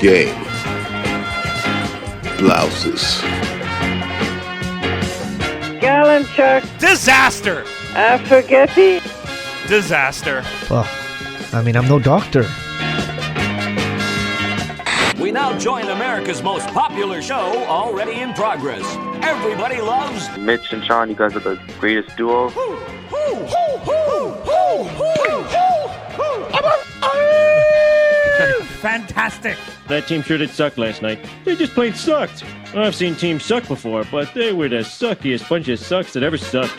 game. Blouses. Galanchuk. Disaster. Spaghetti. Disaster. Well, I mean, I'm no doctor. We now join America's most popular show, already in progress. Everybody loves Mitch and Sean. You guys are the greatest duo. Fantastic. That team sure did suck last night. They just plain sucked. I've seen teams suck before, but they were the suckiest bunch of sucks that ever sucked.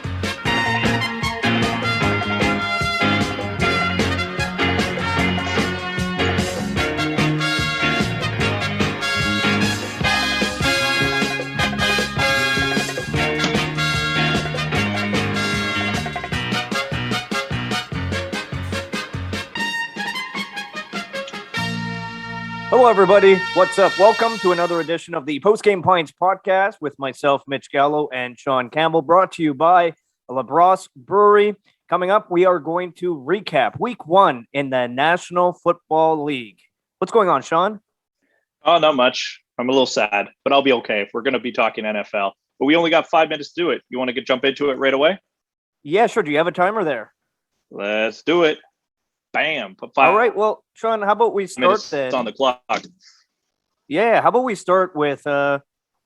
Hello, everybody. What's up? Welcome to another edition of the Postgame Pints podcast with myself, Mitch Gallo, and Sean Campbell, brought to you by La Brosse Brewery. Coming up, we are going to recap Week 1 in the National Football League. What's going on, Sean? Oh, not much. I'm a little sad, but I'll be okay if we're going to be talking NFL. But we only got 5 minutes to do it. You want to jump into it right away? Yeah, sure. Do you have a timer there? Let's do it. Bam. Put 5 All right. Well, Sean, how about we start then? It's on the clock. Yeah. How about we start with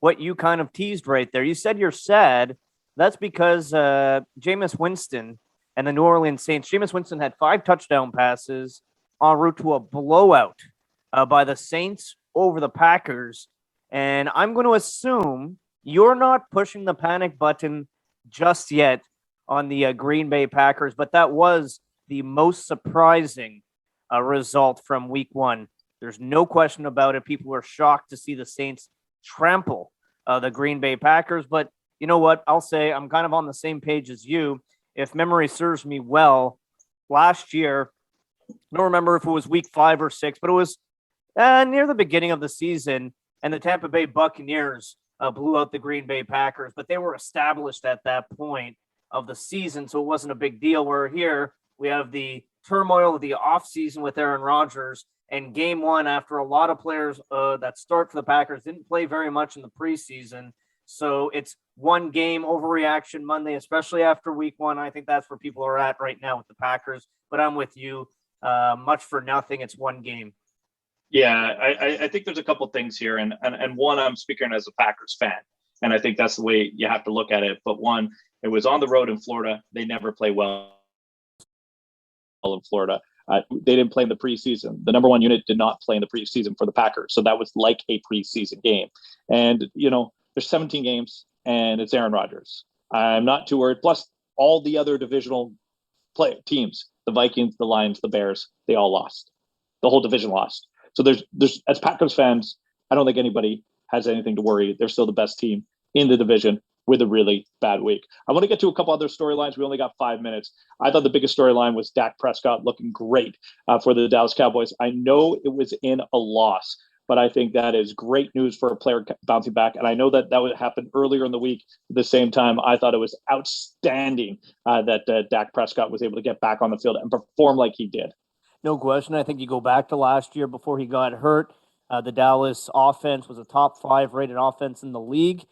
what you kind of teased right there? You said you're sad. That's because Jameis Winston and the New Orleans Saints. Jameis Winston had 5 touchdown passes en route to a blowout by the Saints over the Packers. And I'm going to assume you're not pushing the panic button just yet on the Green Bay Packers, but that was the most surprising result from Week 1. There's no question about it. People were shocked to see the Saints trample the Green Bay Packers. But you know what? I'll say I'm kind of on the same page as you. If memory serves me well, last year, I don't remember if it was Week 5 or 6, but it was near the beginning of the season, and the Tampa Bay Buccaneers blew out the Green Bay Packers. But they were established at that point of the season, so it wasn't a big deal. Where here, we have the turmoil of the offseason with Aaron Rodgers, and game 1 after a lot of players that start for the Packers didn't play very much in the preseason. So it's one game overreaction Monday, especially after Week 1. I think that's where people are at right now with the Packers. But I'm with you. Much for nothing. It's one game. Yeah, I think there's a couple things here. And one, I'm speaking as a Packers fan. And I think that's the way you have to look at it. But one, it was on the road in Florida. They never play well in Florida. They didn't play in the preseason. The number 1 unit did not play in the preseason for the Packers. So that was like a preseason game. And, you know, there's 17 games and it's Aaron Rodgers. I'm not too worried. Plus all the other divisional teams, the Vikings, the Lions, the Bears, they all lost. The whole division lost. So there's as Packers fans, I don't think anybody has anything to worry. They're still the best team in the division with a really bad week. I want to get to a couple other storylines. We only got 5 minutes. I thought the biggest storyline was Dak Prescott looking great for the Dallas Cowboys. I know it was in a loss, but I think that is great news for a player bouncing back. And I know that would happen earlier in the week. At the same time, I thought it was outstanding that Dak Prescott was able to get back on the field and perform like he did. No question. I think you go back to last year before he got hurt. The Dallas offense was a top 5 rated offense in the league.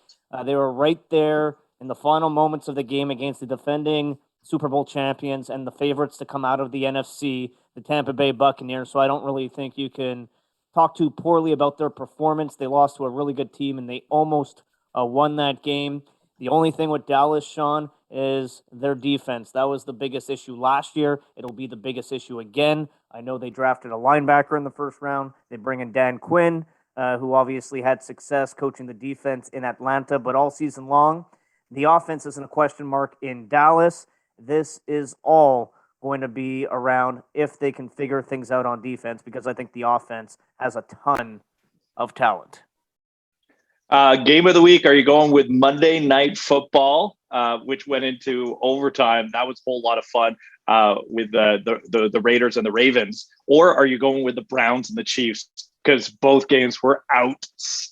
They were right there in the final moments of the game against the defending Super Bowl champions and the favorites to come out of the NFC, the Tampa Bay Buccaneers. So I don't really think you can talk too poorly about their performance. They lost to a really good team, and they almost won that game. The only thing with Dallas, Sean, is their defense. That was the biggest issue last year. It'll be the biggest issue again. I know they drafted a linebacker in the first round. They bring in Dan Quinn, who obviously had success coaching the defense in Atlanta, but all season long, the offense isn't a question mark in Dallas. This is all going to be around if they can figure things out on defense, because I think the offense has a ton of talent. Game of the week, are you going with Monday Night Football, which went into overtime? That was a whole lot of fun with the Raiders and the Ravens. Or are you going with the Browns and the Chiefs? Because both games were outstanding.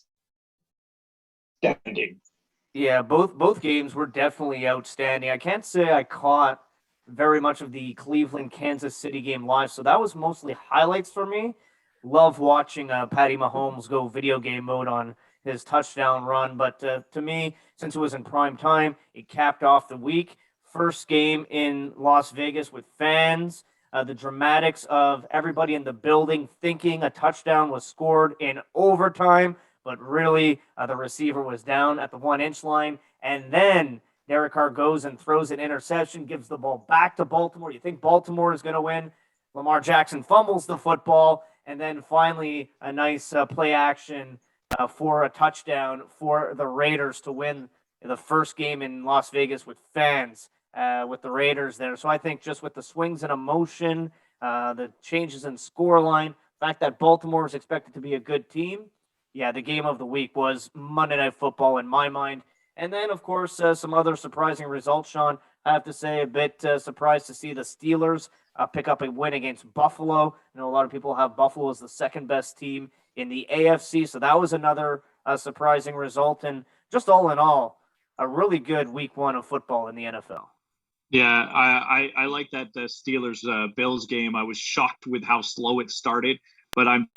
Yeah, both games were definitely outstanding. I can't say I caught very much of the Cleveland-Kansas City game live, so that was mostly highlights for me. love watching Patty Mahomes go video game mode on his touchdown run. But to me, since it was in prime time, it capped off the week. First game in Las Vegas with fans. The dramatics of everybody in the building thinking a touchdown was scored in overtime, but really the receiver was down at the 1-inch line. And then Derek Carr goes and throws an interception, gives the ball back to Baltimore. You think Baltimore is going to win. Lamar Jackson fumbles the football. And then finally a nice play action for a touchdown for the Raiders to win the first game in Las Vegas with fans. With the Raiders there. So I think just with the swings in emotion, the changes in scoreline, the fact that Baltimore is expected to be a good team, yeah, the game of the week was Monday Night Football in my mind. And then, of course, some other surprising results, Sean. I have to say a bit surprised to see the Steelers pick up a win against Buffalo. I know a lot of people have Buffalo as the second best team in the AFC, so that was another surprising result. And just all in all, a really good week one of football in the NFL. Yeah, I like that Steelers Bills game. I was shocked with how slow it started, but I'm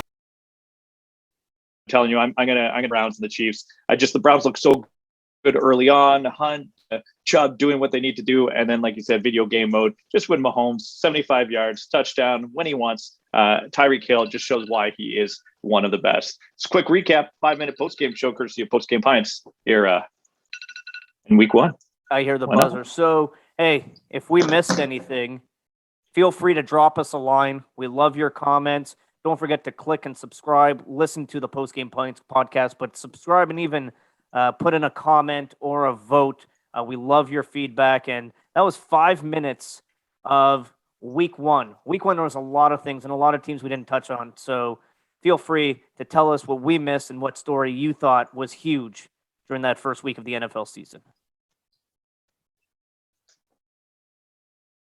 telling you, I'm gonna Browns and the Chiefs. The Browns look so good early on. Hunt, Chubb doing what they need to do, and then like you said, video game mode. Just with Mahomes, 75 yards, touchdown when he wants. Tyreek Hill just shows why he is one of the best. Just a quick recap: 5-minute post-game show courtesy of Post Game Pints here in week one. I hear the buzzer. So. Hey, if we missed anything, feel free to drop us a line. We love your comments. Don't forget to click and subscribe. Listen to the Post Game Pints podcast, but subscribe and even put in a comment or a vote. We love your feedback. And that was 5 minutes of week one. Week one, there was a lot of things and a lot of teams we didn't touch on. So feel free to tell us what we missed and what story you thought was huge during that first week of the NFL season.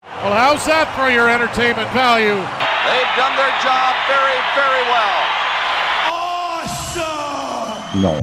Well, how's that for your entertainment value? They've done their job very, very well. Awesome! No.